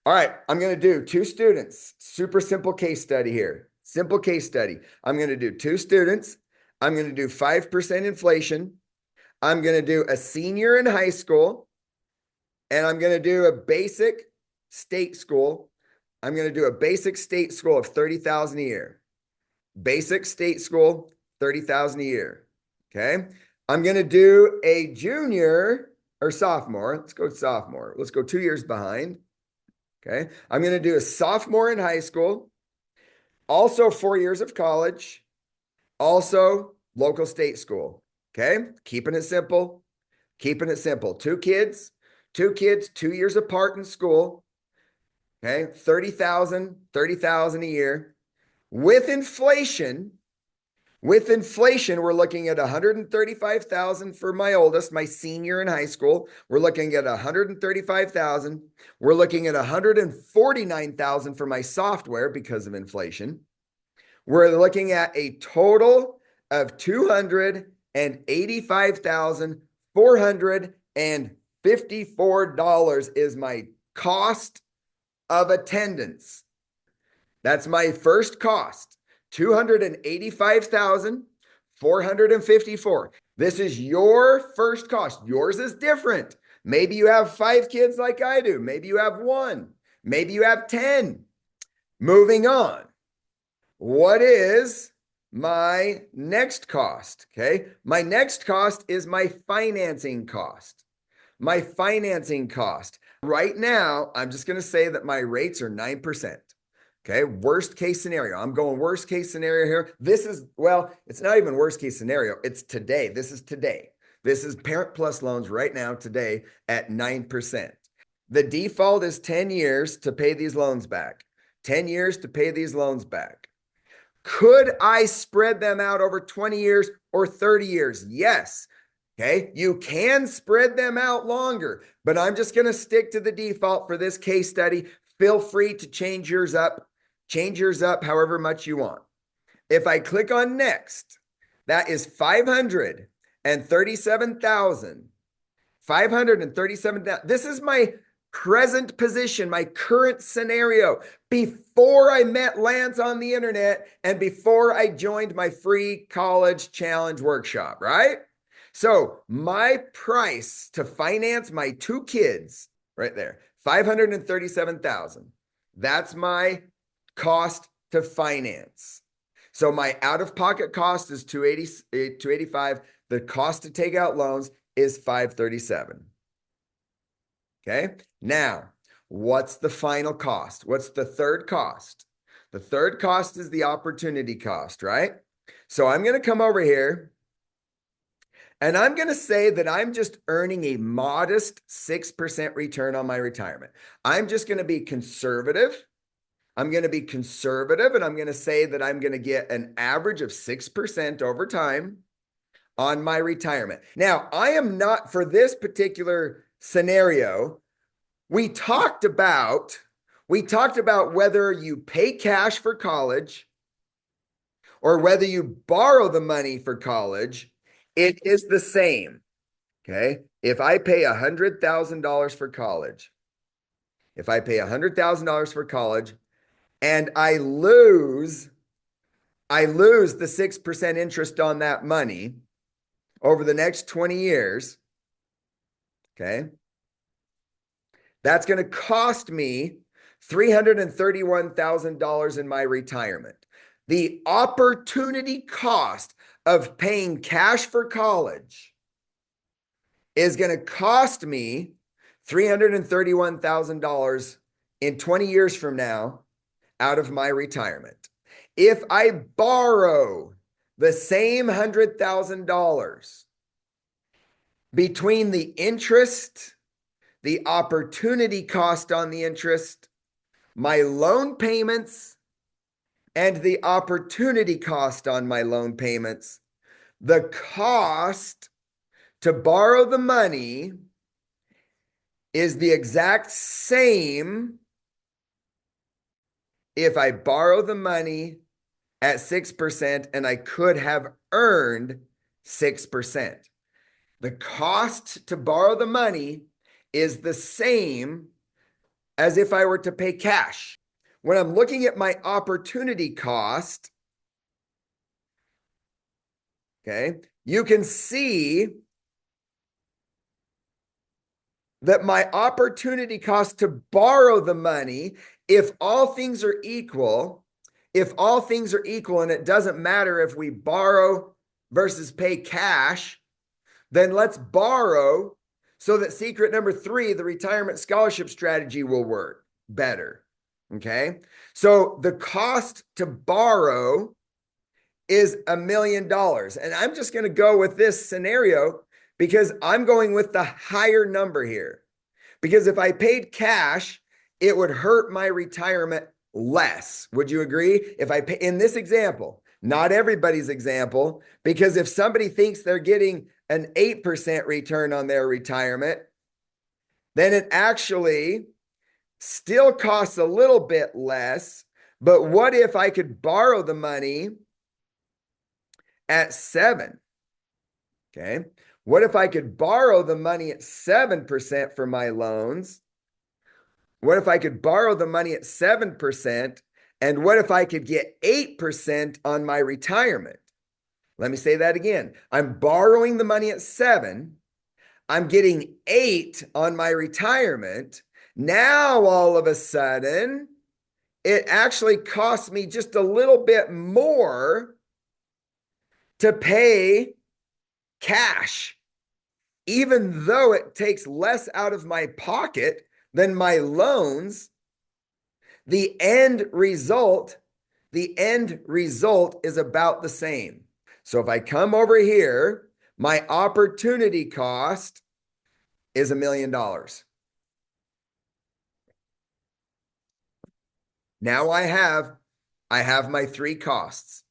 All right, I'm going to do two students. Super simple case study here. Simple case study. I'm going to do two students. I'm going to do 5% inflation. I'm going to do a senior in high school. And I'm going to do a basic state school. I'm going to do a basic state school of 30,000 a year. Basic state school, 30,000 a year. Okay. I'm going to do a junior or sophomore. Let's go sophomore. Let's go 2 years behind. Okay. I'm going to do a sophomore in high school, also 4 years of college, also local state school. Okay. Keeping it simple. Keeping it simple. Two kids, 2 years apart in school. Okay. 30,000 a year. With inflation, we're looking at 135,000 for my oldest, my senior in high school. We're looking at 135,000. We're looking at 149,000 for my software because of inflation. We're looking at a total of $288,454 is my cost of attendance. That's my first cost, $285,454. This is your first cost. Yours is different. Maybe you have 5 kids like I do. Maybe you have 1. Maybe you have 10. Moving on. What is my next cost? Okay. My next cost is my financing cost. My financing cost. Right now, I'm just going to say that my rates are 9%. Okay, worst case scenario. I'm going worst case scenario here. This is, well, it's not even worst case scenario. It's today. This is today. This is Parent Plus loans right now today at 9%. The default is 10 years to pay these loans back. 10 years to pay these loans back. Could I spread them out over 20 years or 30 years? Yes. Okay, you can spread them out longer, but I'm just going to stick to the default for this case study. Feel free to change yours up however much you want. If I click on next, that is 537,000. 537,000. This is my present position, my current scenario before I met Lance on the internet and before I joined my free college challenge workshop, right? So my price to finance my 2 kids right there, 537,000. That's my cost to finance. So my out-of-pocket cost is 285. The cost to take out loans is 537. Okay. Now, what's the final cost? What's the third cost? The third cost is the opportunity cost, right? So I'm going to come over here and I'm going to say that I'm just earning a modest 6% return on my retirement. I'm just going to be conservative. I'm going to be conservative and I'm going to say that I'm going to get an average of 6% over time on my retirement. Now, I am not, for this particular scenario, we talked about whether you pay cash for college or whether you borrow the money for college. It is the same. Okay. If I pay $100,000 for college, for college and I lose the 6% interest on that money over the next 20 years, okay, that's going to cost me $331,000 in my retirement. The opportunity cost of paying cash for college is going to cost me $331,000 in 20 years from now out of my retirement. If I borrow the same $100,000 between the interest, the opportunity cost on the interest, my loan payments, and the opportunity cost on my loan payments, the cost to borrow the money is the exact same if I borrow the money at 6% and I could have earned 6%. The cost to borrow the money is the same as if I were to pay cash. When I'm looking at my opportunity cost, okay, you can see that my opportunity cost to borrow the money, if all things are equal, and it doesn't matter if we borrow versus pay cash, then let's borrow so that secret number 3, the retirement scholarship strategy, will work better. Okay. So the cost to borrow is $1 million. And I'm just going to go with this scenario because I'm going with the higher number here. Because if I paid cash, it would hurt my retirement less. Would you agree? If I pay in this example, not everybody's example, because if somebody thinks they're getting an 8% return on their retirement, then it actually still costs a little bit less. But what if I could borrow the money at 7? Okay. What if I could borrow the money at 7% for my loans? What if I could borrow the money at 7%? And what if I could get 8% on my retirement? Let me say that again. I'm borrowing the money at 7. I'm getting 8 on my retirement. Now, all of a sudden, it actually costs me just a little bit more to pay cash, even though it takes less out of my pocket than my loans. The end result is about the same. So if I come over here, my opportunity cost is $1 million. Now I have my 3 costs.